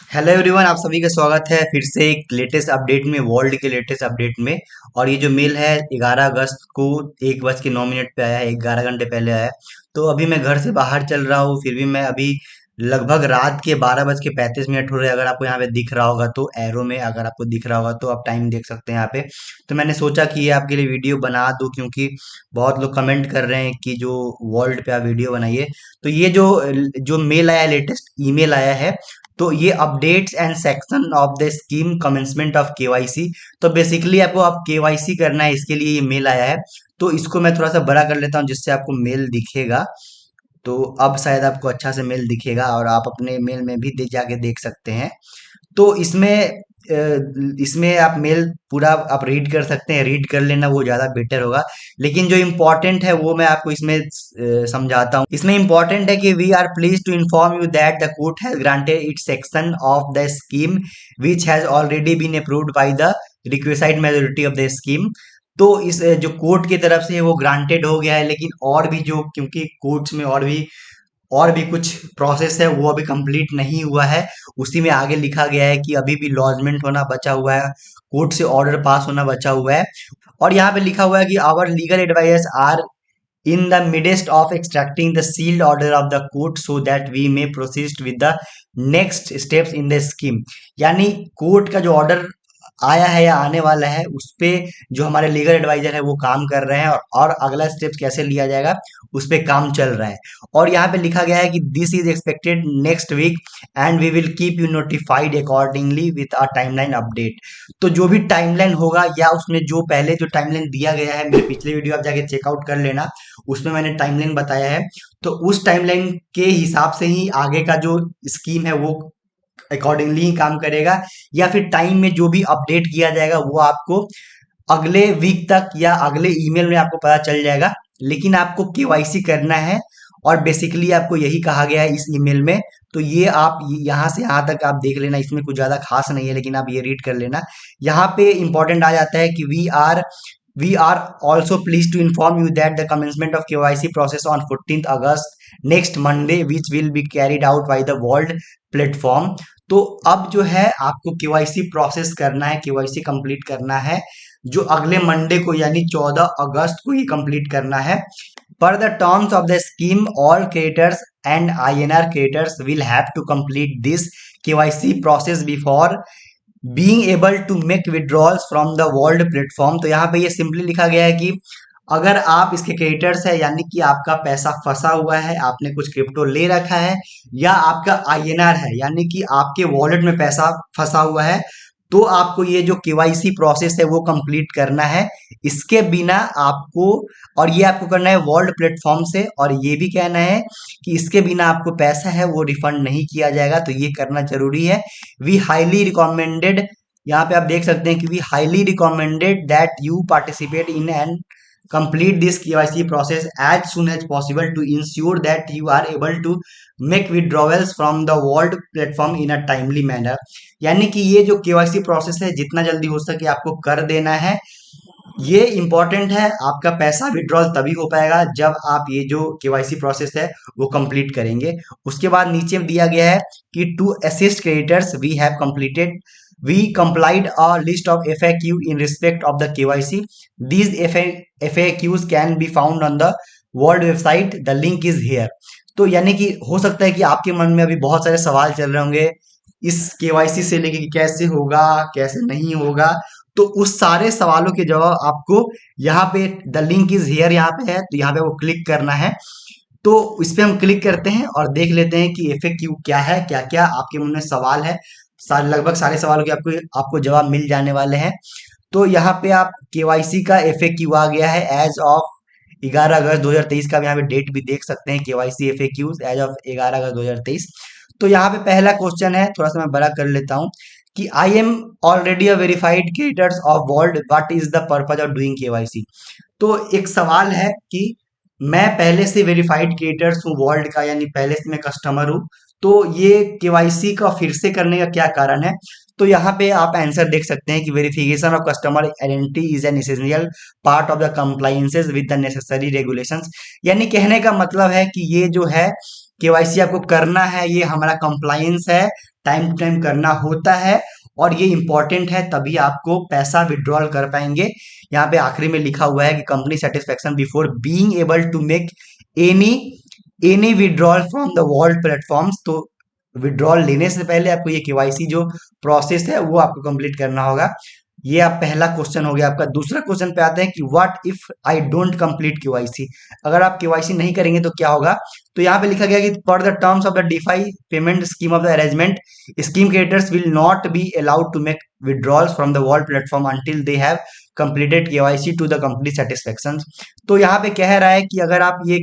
Hello everyone, आप सभी का स्वागत है फिर से एक लेटेस्ट अपडेट में, वर्ल्ड के लेटेस्ट अपडेट में। और ये जो मेल है 11 अगस्त को 1:09 पे आया है, 11 घंटे पहले आया है। तो अभी मैं घर से बाहर चल रहा हूँ, फिर भी मैं अभी लगभग रात के 12:35 हो रहे हैं। अगर आपको यहाँ पे दिख रहा होगा तो एरो में, अगर आपको दिख रहा होगा तो आप टाइम देख सकते हैं यहाँ पे। तो मैंने सोचा कि ये आपके लिए वीडियो बना दूं, क्योंकि बहुत लोग कमेंट कर रहे हैं कि जो वर्ल्ड पे आप वीडियो बनाइए। तो ये जो जो मेल आया, लेटेस्ट ईमेल आया है, तो ये updates and section of the scheme commencement of KYC. तो बेसिकली आपको आप केवाईसी करना है, इसके लिए ये मेल आया है। तो इसको मैं थोड़ा सा बड़ा कर लेता हूँ जिससे आपको मेल दिखेगा। तो अब शायद आपको अच्छा से मेल दिखेगा और आप अपने मेल में भी जाके देख सकते हैं। तो इसमें आप मेल पूरा आप रीड कर सकते हैं, रीड कर लेना वो ज़्यादा बेटर होगा। लेकिन जो इम्पोर्टेंट है वो मैं आपको इसमें समझाता हूँ। इसमें इम्पोर्टेंट है कि we are please to inform you that the court has granted its section of the scheme which has already been approved by the requisite majority of the scheme. तो इस जो कोर्ट की तरफ से वो ग्रांटेड हो गया है, लेकिन और भी जो, क्योंकि कोर्ट्स में और भी कुछ प्रोसेस है वो अभी कंप्लीट नहीं हुआ है। उसी में आगे लिखा गया है कि अभी भी लॉजमेंट होना बचा हुआ है, कोर्ट से ऑर्डर पास होना बचा हुआ है। और यहाँ पे लिखा हुआ है कि our legal advisers are in the midst of extracting the sealed order of the court so that we may proceed with the next steps in the scheme। यानी कोर्ट का जो ऑर्डर आया है या आने वाला है उस पे जो हमारे लीगल एडवाइजर है वो काम कर रहे हैं, और अगला स्टेप कैसे लिया जाएगा उस पे काम चल रहा है। और यहाँ पे लिखा गया है कि this is expected next week and we will keep you notified accordingly with a timeline update. तो जो भी टाइमलाइन होगा, या उसमें जो पहले जो टाइमलाइन दिया गया है, मेरे पिछले वीडियो आप जाके चेकआउट कर लेना, उसमें मैंने टाइमलाइन बताया है। तो उस टाइमलाइन के हिसाब से ही आगे का जो स्कीम है वो अकॉर्डिंगली ही काम करेगा, या फिर टाइम में जो भी अपडेट किया जाएगा वो आपको अगले वीक तक या अगले ईमेल में आपको पता चल जाएगा। लेकिन आपको केवाईसी करना है, और बेसिकली आपको यही कहा गया है इस ईमेल में। तो ये आप यहाँ से यहाँ तक आप देख लेना, इसमें कुछ ज्यादा खास नहीं है, लेकिन आप ये रीड कर लेना। यहाँ पे इंपॉर्टेंट आ जाता है कि we are also pleased to inform you that the commencement of KYC process on 14th August next Monday which will be carried out by the world platform। तो अब जो है आपको केवाईसी प्रोसेस करना है, केवाईसी कंप्लीट करना है, जो अगले मंडे को यानी 14 अगस्त को ही कंप्लीट करना है। Per the terms of the scheme all creators and INR creators will have to complete this KYC process before being able to make withdrawals from the world platform. तो यहाँ पे ये सिंपली लिखा गया है कि अगर आप इसके क्रिएटर्स है, यानी कि आपका पैसा फंसा हुआ है, आपने कुछ क्रिप्टो ले रखा है, या आपका INR है यानी कि आपके वॉलेट में पैसा फंसा हुआ है, तो आपको ये जो केवाईसी प्रोसेस है वो कंप्लीट करना है। इसके बिना आपको, और ये आपको करना है वर्ल्ड प्लेटफॉर्म से, और ये भी कहना है कि इसके बिना आपको पैसा है वो रिफंड नहीं किया जाएगा। तो ये करना जरूरी है। वी हाईली रिकमेंडेड, यहाँ पे आप देख सकते हैं कि we highly recommended that you participate in and complete this KYC process as soon as possible to ensure that you are able to make withdrawals from the world platform in a timely manner। यानी कि ये जो KYC process है जितना जल्दी हो सके आपको कर देना है। ये इंपॉर्टेंट है, आपका पैसा विड्रॉल तभी हो पाएगा जब आप ये जो केवाईसी प्रोसेस है वो कंप्लीट करेंगे। उसके बाद नीचे दिया गया है कि to assist creditors we have completed we complied a list of FAQ in respect of the KYC। These FAQs can be found on the world website, the link is here। तो यानी कि हो सकता है कि आपके मन में अभी बहुत सारे सवाल चल रहे होंगे इस केवाईसी से लेके, कि कैसे होगा कैसे नहीं होगा। तो उस सारे सवालों के जवाब आपको यहाँ पे द लिंक इज हियर यहाँ पे है, तो यहाँ पे वो क्लिक करना है। तो इस पे हम क्लिक करते हैं और देख लेते हैं कि FAQ क्या है, क्या क्या आपके मन में सवाल है। सारे, लगभग सारे सवालों के आपको आपको जवाब मिल जाने वाले हैं। तो यहाँ पे आप केवाईसी का FAQ आ गया है एज ऑफ 11 अगस्त 2023 का। आप यहाँ पे डेट भी देख सकते हैं, केवाईसी FAQ एज ऑफ 11 अगस्त 2023। तो यहाँ पे पहला क्वेश्चन है, थोड़ा सा मैं बड़ा कर लेता हूँ, कि I am already a verified creators of world, what is the purpose of doing KYC. तो एक सवाल है कि मैं पहले से वेरीफाइड क्रिएटर्स हूँ वर्ल्ड का, यानी पहले से मैं कस्टमर हूँ, तो ये केवाईसी का फिर से करने का क्या कारण है। तो यहाँ पे आप आंसर देख सकते हैं कि verification of customer identity is an essential part of the compliances with the necessary regulations. यानी कहने का मतलब है कि ये जो है केवाईसी आपको करना है, ये हमारा कंप्लायंस है, टाइम टू टाइम करना होता है और ये इंपॉर्टेंट है, तभी आपको पैसा विड्रॉल कर पाएंगे। यहाँ पे आखिरी में लिखा हुआ है कि company satisfaction before being able to make any any withdrawal from the vault platforms. तो विड्रॉल लेने से पहले आपको ये केवाईसी जो प्रोसेस है वो आपको कंप्लीट करना होगा। ये आप पहला क्वेश्चन हो गया आपका। दूसरा क्वेश्चन पे आते हैं कि what if I don't complete KYC. अगर आप केवाईसी नहीं करेंगे तो क्या होगा। तो यहाँ पे लिखा गया कि per the terms of the DeFi payment scheme of the arrangement, scheme creators will not be allowed to make withdrawals from the vault platform until they have completed KYC to the company satisfaction. तो यहाँ पे कह रहा है कि अगर आप ये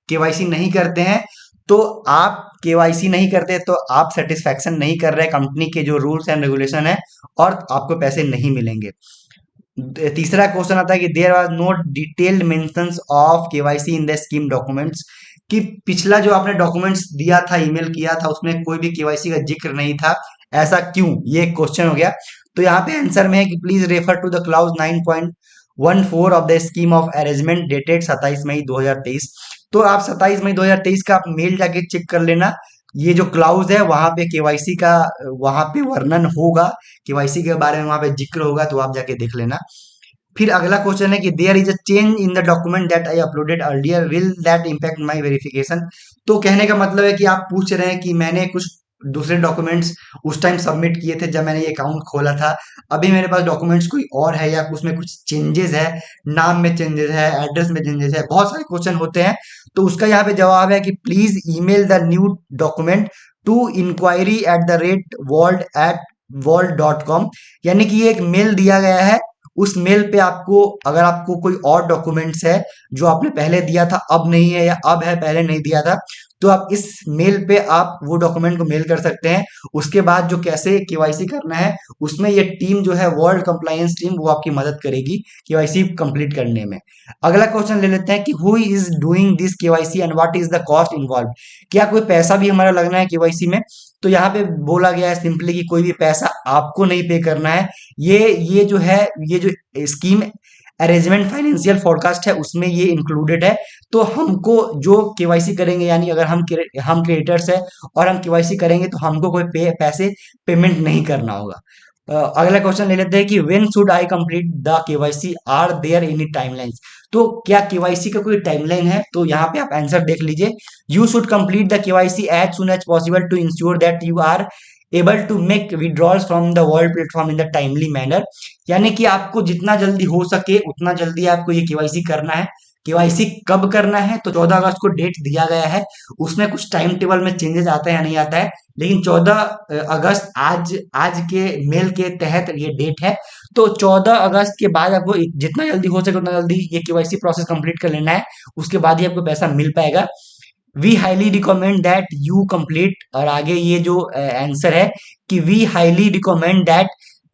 केवाईसी नहीं करते हैं तो आप केवाईसी नहीं करते तो आप सेटिस्फेक्शन नहीं कर रहे कंपनी के जो रूल्स एंड रेगुलेशन है और आपको पैसे नहीं मिलेंगे। तीसरा क्वेश्चन आता है कि there was no detailed mentions of KYC in the scheme documents, कि पिछला जो आपने डॉक्यूमेंट्स दिया था, ईमेल किया था, उसमें कोई भी केवाईसी का जिक्र नहीं था, ऐसा क्यों, ये एक क्वेश्चन हो गया। तो यहाँ पे आंसर में है कि please refer to the clause 9.14 of the scheme of arrangement dated 27 May 2023। तो आप 27 मई 2023 का आप मेल जाके चेक कर लेना, ये जो क्लाउज है वहां पे केवाईसी का वहां पे वर्णन होगा, केवाईसी के बारे में वहां पे जिक्र होगा, तो आप जाके देख लेना। फिर अगला क्वेश्चन है कि there is a change in the document that I uploaded earlier, will that impact my verification. तो कहने का मतलब है कि आप पूछ रहे हैं कि मैंने कुछ दूसरे डॉक्यूमेंट्स उस टाइम सबमिट किए थे जब मैंने ये अकाउंट खोला था, अभी मेरे पास डॉक्यूमेंट्स कोई और है या उसमें कुछ चेंजेस है, नाम में चेंजेस है, एड्रेस में चेंजेस है, बहुत सारे क्वेश्चन होते हैं। तो उसका यहाँ पे जवाब है कि please email the new document to inquiry at the rate world@world.com। यानी कि ये एक मेल दिया गया है, उस मेल पे आपको, अगर आपको कोई और डॉक्यूमेंट्स है जो आपने पहले दिया था अब नहीं है या अब है पहले नहीं दिया था, तो आप इस मेल पे आप वो डॉक्यूमेंट को मेल कर सकते हैं। उसके बाद जो कैसे केवाईसी करना है उसमें ये टीम जो है वर्ल्ड कंप्लायंस टीम, वो आपकी मदद करेगी केवाईसी कंप्लीट करने में। अगला क्वेश्चन ले लेते हैं कि who is doing this KYC and what is the cost involve. क्या कोई पैसा भी हमारा लगना है केवाईसी में। तो यहाँ पे बोला गया है सिंपली कि कोई भी पैसा आपको नहीं पे करना है। ये जो है, ये जो स्कीम अरेंजमेंट फाइनेंशियल फोरकास्ट है उसमें ये इंक्लूडेड है। तो हमको जो केवाईसी करेंगे, यानी अगर हम क्रिएटर्स है और हम केवाईसी करेंगे तो हमको कोई पैसे पेमेंट नहीं करना होगा। अगला क्वेश्चन ले लेते हैं कि when should I complete the KYC, are there any timelines. तो क्या केवाईसी का कोई टाइमलाइन है। तो यहाँ पे आप आंसर देख लीजिए, you should complete the KYC as soon as possible to ensure that you are able to make withdrawals from the world platform in the timely manner. यानी कि आपको जितना जल्दी हो सके उतना जल्दी आपको ये केवाईसी करना है। केवाईसी कब करना है, तो 14 अगस्त को डेट दिया गया है, उसमें कुछ टाइम टेबल में चेंजेस आता है या नहीं आता है, लेकिन 14 अगस्त आज आज के मेल के तहत ये डेट है। तो 14 अगस्त के बाद आपको जितना जल्दी हो सके उतना जल्दी ये केवाईसी प्रोसेस कंप्लीट कर लेना है, उसके बाद ही आपको पैसा मिल पाएगा। We highly recommend that you complete, और आगे ये जो आंसर है कि we highly recommend that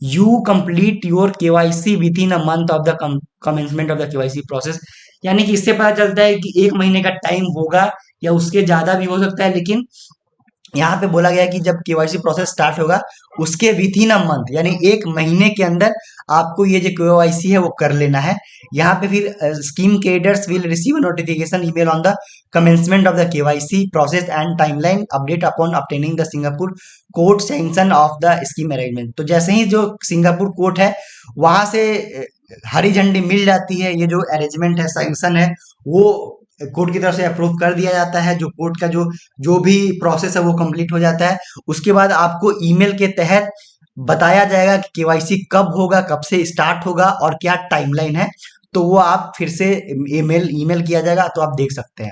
you complete your KYC within a month of the commencement of the KYC process. यानी कि इससे पता चलता है कि 1 महीने का टाइम होगा या उसके ज्यादा भी हो सकता है, लेकिन यहाँ पे बोला गया है कि जब केवाईसी प्रोसेस स्टार्ट होगा उसके विथ इन अ मंथ, यानी 1 महीने के अंदर आपको ये जो केवाईसी है वो कर लेना है। यहाँ पे फिर scheme creators will receive notification email on the commencement of the KYC process and timeline update upon obtaining the Singapore court sanction of the scheme arrangement. तो जैसे ही जो सिंगापुर कोर्ट है वहां से हरी झंडी मिल जाती है, ये जो अरेंजमेंट है, सैंक्शन है, वो कोर्ट की तरफ से अप्रूव कर दिया जाता है, जो कोर्ट का जो जो भी प्रोसेस है वो कंप्लीट हो जाता है। उसके बाद आपको ईमेल के तहत बताया जाएगा कि केवाईसी कब होगा, कब से स्टार्ट होगा और क्या टाइमलाइन है। तो वो आप फिर से ईमेल ईमेल किया जाएगा, तो आप देख सकते हैं।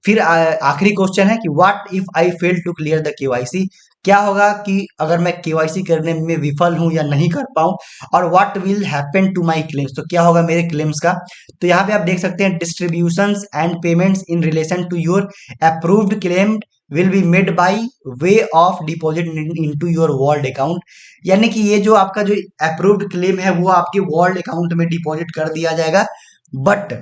फिर आखिरी क्वेश्चन है कि what if I fail to clear the KYC. क्या होगा कि अगर मैं केवाईसी करने में विफल हूं या नहीं कर पाऊं, और what will happen to my claims, तो क्या होगा मेरे क्लेम्स का। तो यहाँ पे आप देख सकते हैं distributions and payments in relation to your approved claim will be made by way of deposit into your vault account. यानी कि ये जो आपका जो अप्रूव्ड क्लेम है वो आपके वॉल्ट अकाउंट में डिपॉजिट कर दिया जाएगा, बट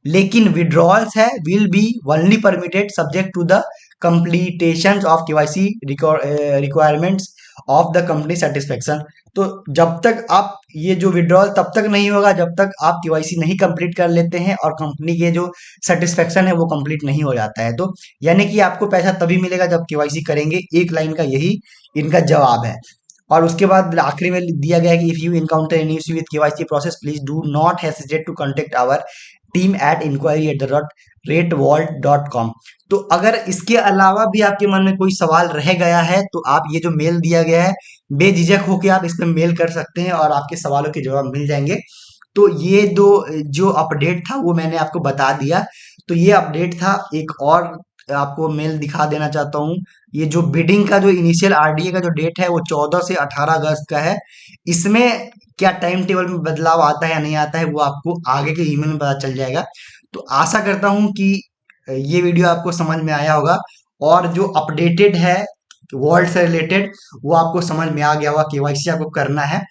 लेकिन विड्रॉल्स है will be only permitted subject to the completion of KYC requirements of the company satisfaction. तो जब तक आप ये जो विड्रॉल तब तक नहीं होगा जब तक आप केवाईसी नहीं कंप्लीट कर लेते हैं और कंपनी के जो सेटिस्फेक्शन है वो कंप्लीट नहीं हो जाता है। तो यानी कि आपको पैसा तभी मिलेगा जब केवाईसी करेंगे। एक लाइन का यही इनका जवाब है। और उसके बाद आखिरी में दिया गया है कि if you encounter any issue with KYC process please do not hesitate to contact our team at inquiry@walt.com। तो अगर इसके अलावा भी आपके मन में कोई सवाल रह गया है तो आप ये जो मेल दिया गया है बेझिझक होकर आप इस पर मेल कर सकते हैं और आपके सवालों के जवाब मिल जाएंगे। तो ये दो जो अपडेट था वो मैंने आपको बता दिया। तो ये अपडेट था। एक और आपको मेल दिखा देना चाहता हूँ। ये जो बिडिंग का जो इनिशियल आरडीए का जो डेट है वो 14 से 18 अगस्त का है। इसमें क्या टाइम टेबल में बदलाव आता है या नहीं आता है वो आपको आगे के ईमेल में पता चल जाएगा। तो आशा करता हूँ कि ये वीडियो आपको समझ में आया होगा और जो अपडेटेड है वर्ल्ड से रिलेटेड वो आपको समझ में आ गया होगा। केवाईसी आपको करना है।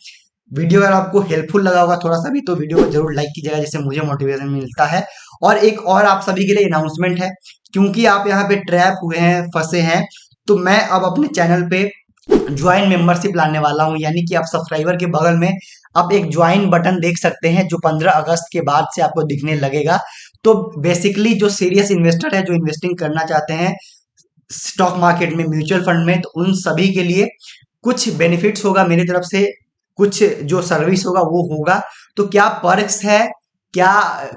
वीडियो अगर आपको हेल्पफुल लगा होगा थोड़ा सा भी तो वीडियो को जरूर लाइक कीजिएगा जिससे मुझे मोटिवेशन मिलता है। और एक और आप सभी के लिए अनाउंसमेंट है। क्योंकि आप यहाँ पे ट्रैप हुए हैं फंसे हैं तो मैं अब अपने चैनल पे ज्वाइन मेंबरशिप लाने वाला हूँ। यानी कि आप सब्सक्राइबर के बगल में आप एक ज्वाइन बटन देख सकते हैं जो 15 अगस्त के बाद से आपको दिखने लगेगा। तो बेसिकली जो सीरियस इन्वेस्टर है जो इन्वेस्टिंग करना चाहते हैं स्टॉक मार्केट में म्यूचुअल फंड में तो उन सभी के लिए कुछ बेनिफिट्स होगा मेरी तरफ से। कुछ जो सर्विस होगा वो होगा। तो क्या पर्क्स है क्या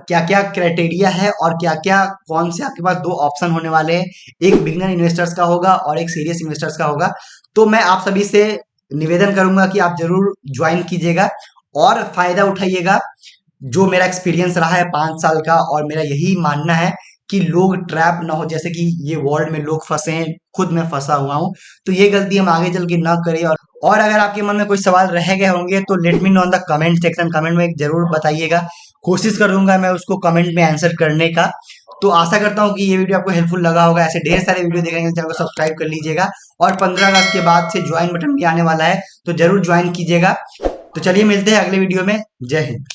क्या क्या क्राइटेरिया है और क्या क्या कौन से आपके पास दो ऑप्शन होने वाले हैं। एक बिगिनर इन्वेस्टर्स का होगा और एक सीरियस इन्वेस्टर्स का होगा। तो मैं आप सभी से निवेदन करूंगा कि आप जरूर ज्वाइन कीजिएगा और फायदा उठाइएगा। जो मेरा एक्सपीरियंस रहा है 5 साल का और मेरा यही मानना है कि लोग ट्रैप ना हो जैसे कि ये वर्ल्ड में लोग फंसे हैं खुद मैं फंसा हुआ हूँ। तो ये गलती हम आगे चल के ना करें। और अगर आपके मन में कोई सवाल रह गए होंगे तो let me know on the comment section. Comment में जरूर बताइएगा। कोशिश करूंगा मैं उसको कमेंट में आंसर करने का। तो आशा करता हूँ कि ये वीडियो आपको हेल्पफुल लगा होगा। ऐसे ढेर सारे वीडियो देखने के लिए चैनल को सब्सक्राइब कर लीजिएगा और 15 अगस्त के बाद से ज्वाइन बटन भी आने वाला है तो जरूर ज्वाइन कीजिएगा। तो चलिए मिलते हैं अगले वीडियो में। जय हिंद।